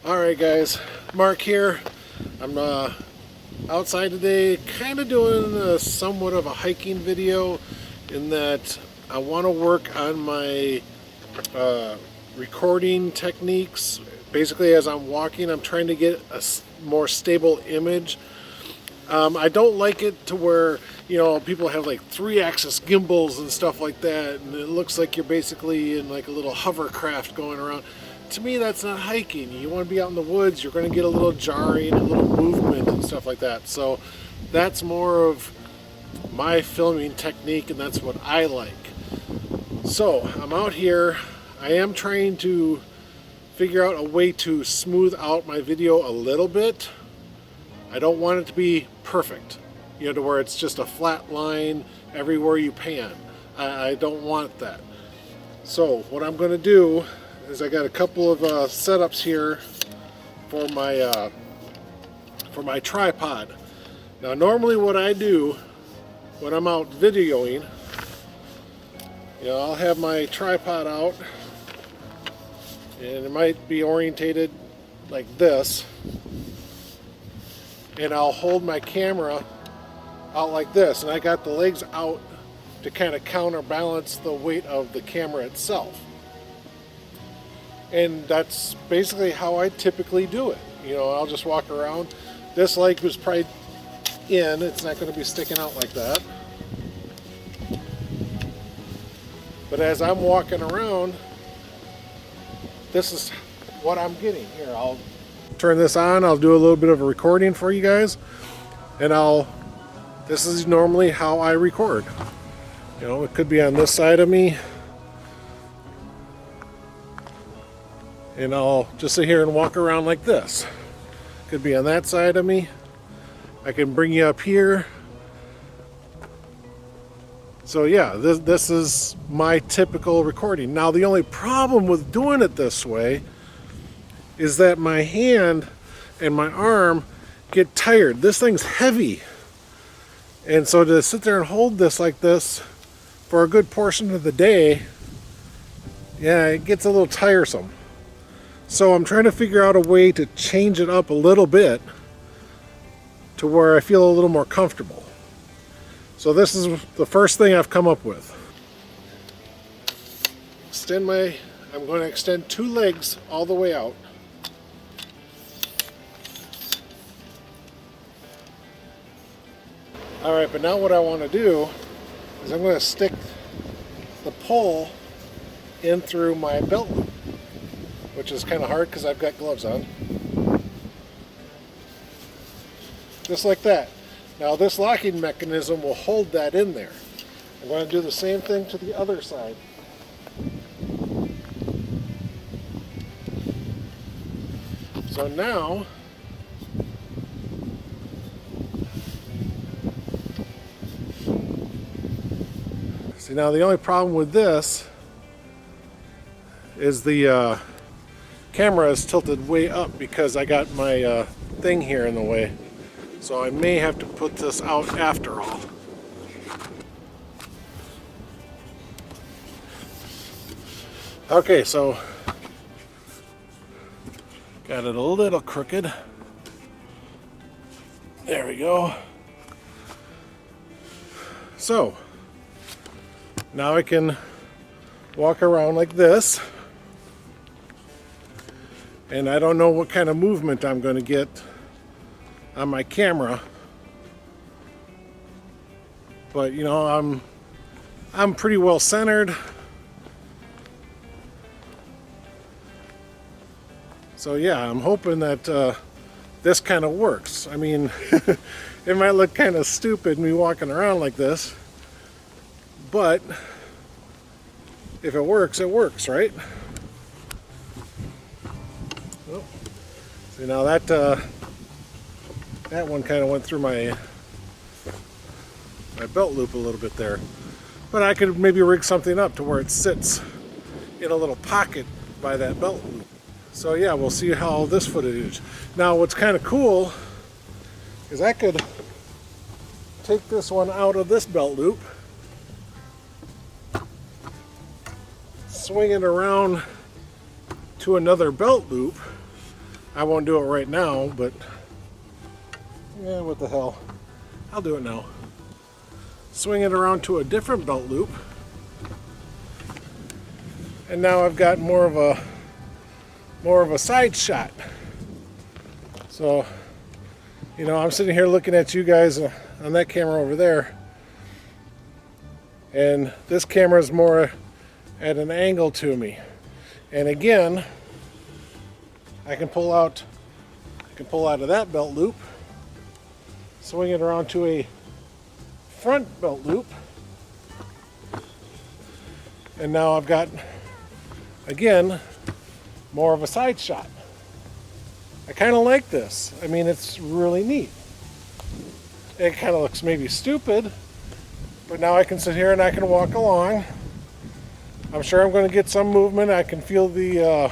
Alright guys, Mark here. I'm outside today, kind of doing somewhat of a hiking video in that I want to work on my recording techniques. Basically, as I'm walking, I'm trying to get a more stable image. I don't like it to where, people have like 3-axis gimbals and stuff like that, and it looks like you're basically in like a little hovercraft going around. To me, that's not hiking. You want to be out in the woods, you're going to get a little jarring, a little movement and stuff like that. So that's more of my filming technique, and that's what I like. So I'm out here. I am trying to figure out a way to smooth out my video a little bit. I don't want it to be perfect, to where it's just a flat line everywhere you pan. I don't want that. So what I'm going to do is I got a couple of setups here for my tripod. Now normally what I do when I'm out videoing, I'll have my tripod out and it might be orientated like this, and I'll hold my camera out like this, and I got the legs out to kind of counterbalance the weight of the camera itself. And that's basically how I typically do it. I'll just walk around. This leg was probably in, it's not going to be sticking out like that. But as I'm walking around, this is what I'm getting. Here, I'll turn this on, I'll do a little bit of a recording for you guys, and this is normally how I record. It could be on this side of me, and I'll just sit here and walk around like this. Could be on that side of me. I can bring you up here. So yeah, this is my typical recording. Now the only problem with doing it this way is that my hand and my arm get tired. This thing's heavy. And so to sit there and hold this like this for a good portion of the day, yeah, it gets a little tiresome. So I'm trying to figure out a way to change it up a little bit to where I feel a little more comfortable. So this is the first thing I've come up with. I'm going to extend 2 legs all the way out. Alright, but now what I want to do is I'm going to stick the pole in through my belt loop, which is kind of hard because I've got gloves on. Just like that. Now this locking mechanism will hold that in there. I'm going to do the same thing to the other side. So now, now the only problem with this is the camera is tilted way up because I got my thing here in the way. So I may have to put this out after all. Okay, so got it a little crooked. There we go. So now I can walk around like this, and I don't know what kind of movement I'm going to get on my camera, but I'm pretty well centered. So yeah, I'm hoping that this kind of works. I mean, it might look kind of stupid me walking around like this, but if it works, right? Oh. See, now that one kind of went through my belt loop a little bit there. But I could maybe rig something up to where it sits in a little pocket by that belt loop. So yeah, we'll see how this footage is. Now what's kind of cool is I could take this one out of this belt loop, swing it around to another belt loop, I won't do it right now, but yeah, what the hell. I'll do it now. Swing it around to a different belt loop. And now I've got more of a side shot. So, you know, I'm sitting here looking at you guys on that camera over there. And this camera is more at an angle to me. And again, I can pull out of that belt loop, swing it around to a front belt loop, and now I've got, again, more of a side shot. I kind of like this. I mean, it's really neat. It kind of looks maybe stupid, but now I can sit here and I can walk along. I'm sure I'm going to get some movement. I can feel the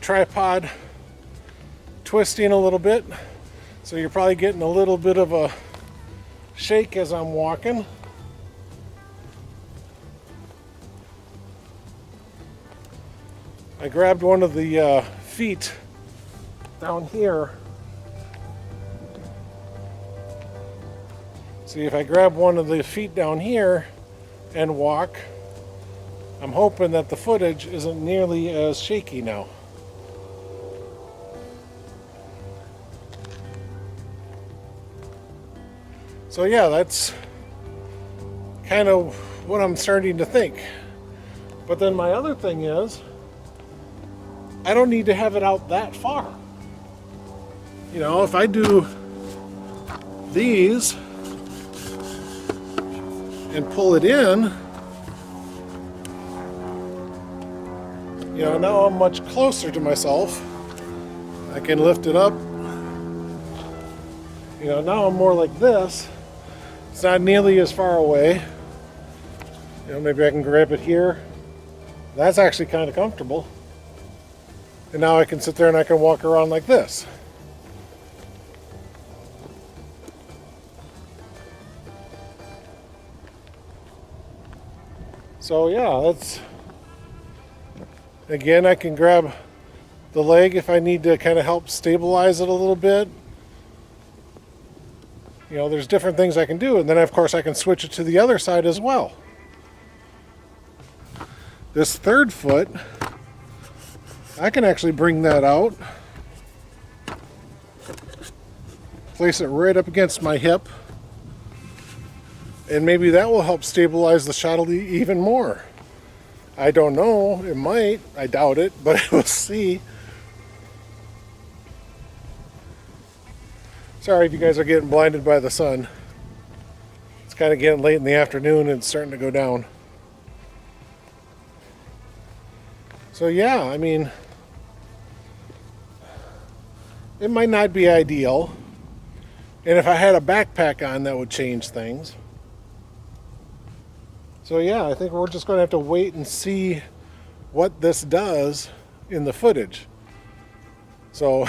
tripod twisting a little bit, so you're probably getting a little bit of a shake as I'm walking. I grabbed one of the feet down here. See, if I grab one of the feet down here and walk, I'm hoping that the footage isn't nearly as shaky now. So yeah, that's kind of what I'm starting to think. But then my other thing is, I don't need to have it out that far. You know, if I do these and pull it in, you know, now I'm much closer to myself. I can lift it up. You know, now I'm more like this. It's not nearly as far away. You know, maybe I can grab it here. That's actually kind of comfortable. And now I can sit there and I can walk around like this. So yeah, that's, again, I can grab the leg if I need to kind of help stabilize it a little bit. You know, there's different things I can do, and then of course I can switch it to the other side as well. This third foot, I can actually bring that out, place it right up against my hip, and maybe that will help stabilize the shuttle even more. I don't know, it might, I doubt it, but we'll see. Sorry if you guys are getting blinded by the sun. It's kind of getting late in the afternoon and it's starting to go down. So yeah, I mean, it might not be ideal. And if I had a backpack on, that would change things. So yeah, I think we're just going to have to wait and see what this does in the footage. So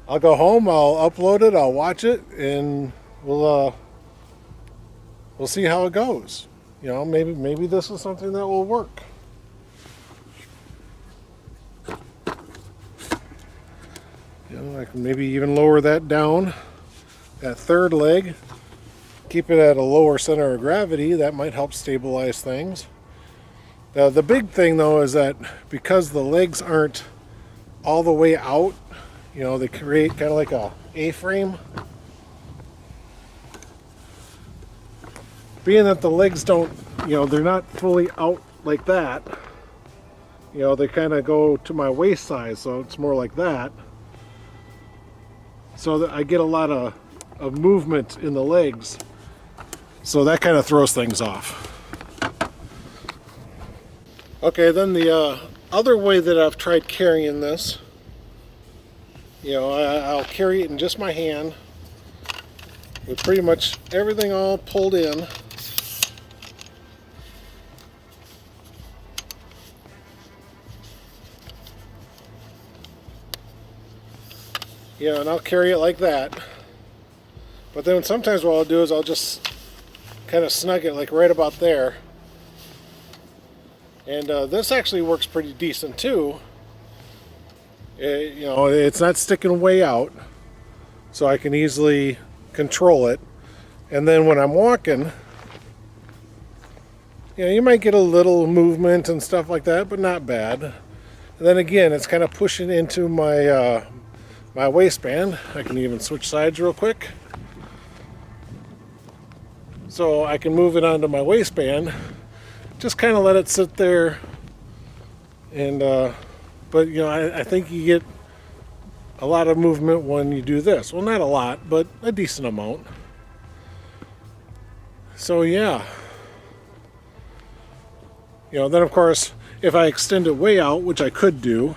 I'll go home, I'll upload it, I'll watch it, and we'll see how it goes. You know, maybe this is something that will work. You know, I can maybe even lower that down, that third leg, keep it at a lower center of gravity. That might help stabilize things. The big thing though is that because the legs aren't all the way out, you know, they create kind of like a A-frame. Being that the legs don't, you know, they're not fully out like that. You know, they kind of go to my waist size, so it's more like that. So that I get a lot of movement in the legs. So that kind of throws things off. Okay, then the other way that I've tried carrying this, you know, I'll carry it in just my hand with pretty much everything all pulled in. You know, and I'll carry it like that. But then sometimes what I'll do is I'll just kind of snug it like right about there. And this actually works pretty decent too. It's not sticking way out, so I can easily control it. And then when I'm walking, you might get a little movement and stuff like that, but not bad. And then again, it's kind of pushing into my my waistband. I can even switch sides real quick. So I can move it onto my waistband. Just kind of let it sit there. And but I think you get a lot of movement when you do this. Well, not a lot, but a decent amount. So yeah. Then of course, if I extend it way out, which I could do,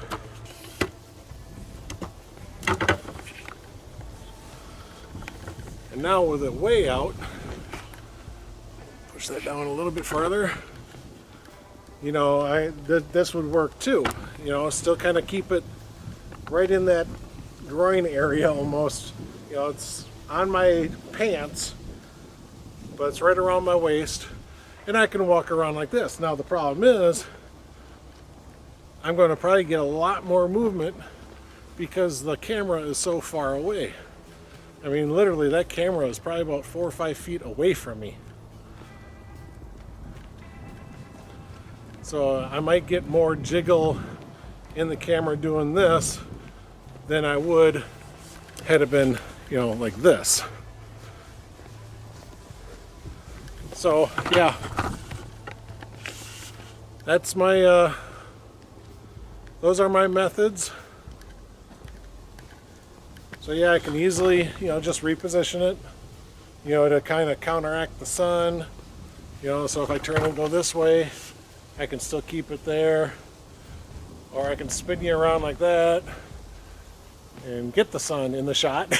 and now with it way out, push that down a little bit farther, this would work too. Still kind of keep it right in that groin area almost. It's on my pants, but it's right around my waist. And I can walk around like this. Now the problem is, I'm going to probably get a lot more movement because the camera is so far away. I mean, literally that camera is probably about 4 or 5 feet away from me. So I might get more jiggle in the camera doing this than I would had it been, like this. So yeah, that's my those are my methods. So yeah, I can easily just reposition it, to kind of counteract the sun. So if I turn and go this way, I can still keep it there, or I can spin you around like that and get the sun in the shot.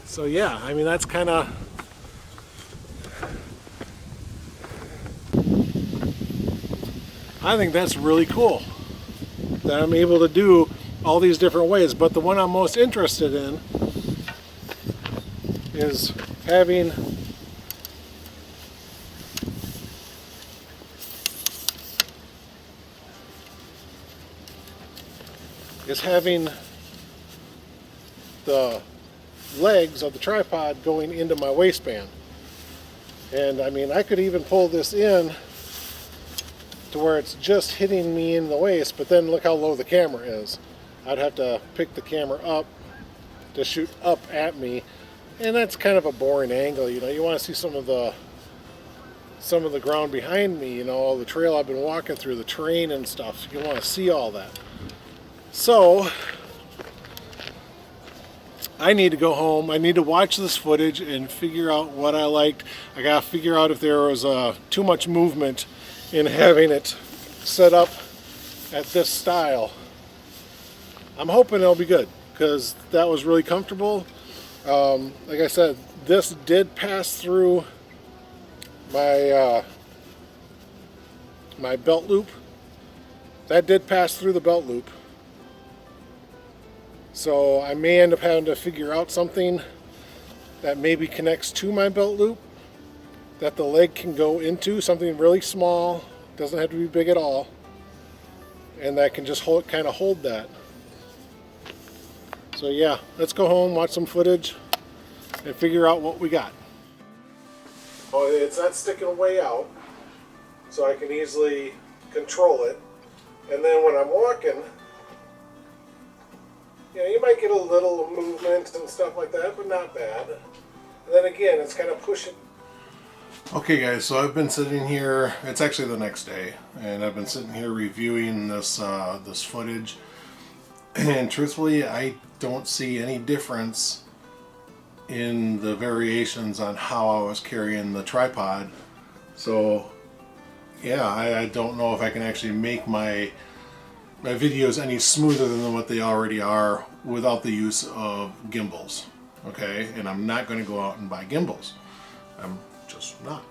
So yeah, I mean, that's kind of, I think that's really cool that I'm able to do all these different ways. But the one I'm most interested in is having the legs of the tripod going into my waistband. And I mean, I could even pull this in to where it's just hitting me in the waist, but then look how low the camera is. I'd have to pick the camera up to shoot up at me, and that's kind of a boring angle. You want to see some of the ground behind me, all the trail I've been walking through, the terrain and stuff. You want to see all that. So I need to go home. I need to watch this footage and figure out what I liked. I gotta figure out if there was too much movement in having it set up at this style. I'm hoping it'll be good because that was really comfortable. Like I said, this did pass through my my belt loop. That did pass through the belt loop. So I may end up having to figure out something that maybe connects to my belt loop that the leg can go into, something really small, doesn't have to be big at all, and that can just kind of hold that. So yeah, let's go home, watch some footage, and figure out what we got. Oh, it's not sticking way out, so I can easily control it. And then when I'm walking, you might get a little movement and stuff like that, but not bad. And then again, it's kind of pushing. Okay guys, so I've been sitting here, it's actually the next day, and I've been sitting here reviewing this this footage, and truthfully I don't see any difference in the variations on how I was carrying the tripod. So yeah, I don't know if I can actually make my videos any smoother than what they already are without the use of gimbals. Okay, and I'm not going to go out and buy gimbals. I'm just not.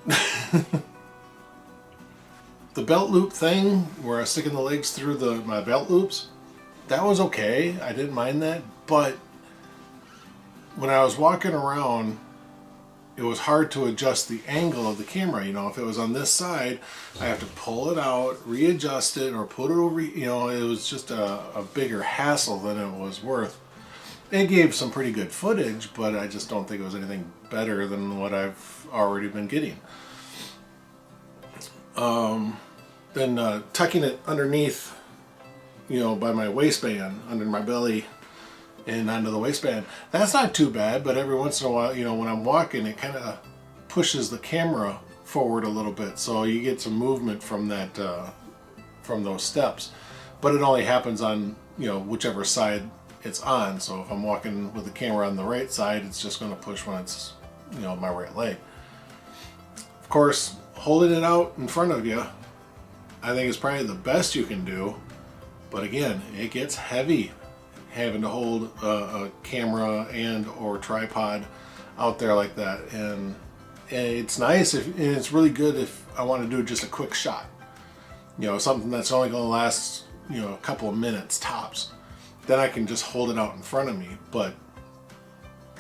The belt loop thing, where I was sticking the legs through my belt loops, that was okay. I didn't mind that, but when I was walking around it was hard to adjust the angle of the camera. You know, if it was on this side, I have to pull it out, readjust it, or put it over. You know, it was just a bigger hassle than it was worth. It gave some pretty good footage, but I just don't think it was anything better than what I've already been getting. Then tucking it underneath, you know, by my waistband, under my belly and onto the waistband, that's not too bad. But every once in a while, you know, when I'm walking, it kind of pushes the camera forward a little bit, so you get some movement from that, from those steps. But it only happens on, you know, whichever side it's on. So if I'm walking with the camera on the right side, it's just going to push when it's, you know, my right leg. Of course, holding it out in front of you, I think is probably the best you can do. But again, it gets heavy having to hold a camera and or tripod out there like that. And it's nice and it's really good if I want to do just a quick shot. You know, something that's only going to last, you know, a couple of minutes tops. Then I can just hold it out in front of me. But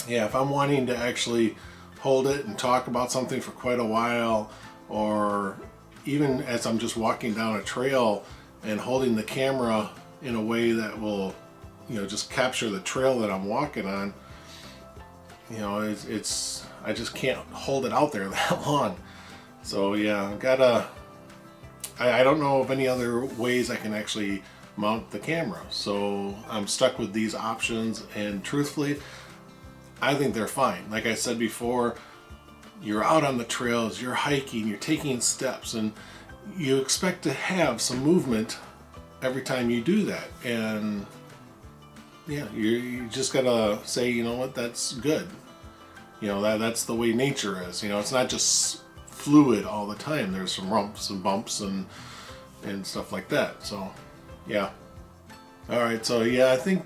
yeah, if I'm wanting to actually hold it and talk about something for quite a while, or even as I'm just walking down a trail and holding the camera in a way that will, you know, just capture the trail that I'm walking on, you know, it's I just can't hold it out there that long. So yeah, I don't know of any other ways I can actually mount the camera, so I'm stuck with these options, and truthfully, I think they're fine. Like I said before, you're out on the trails, you're hiking, you're taking steps, and you expect to have some movement every time you do that. And yeah, you just gotta say, you know what, that's good. You know, that's the way nature is. You know, it's not just fluid all the time. There's some rumps and bumps and stuff like that. So yeah. Alright, so yeah, I think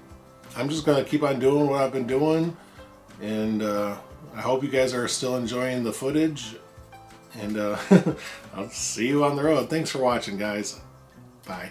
I'm just gonna keep on doing what I've been doing, and I hope you guys are still enjoying the footage, and I'll see you on the road. Thanks for watching, guys. Bye.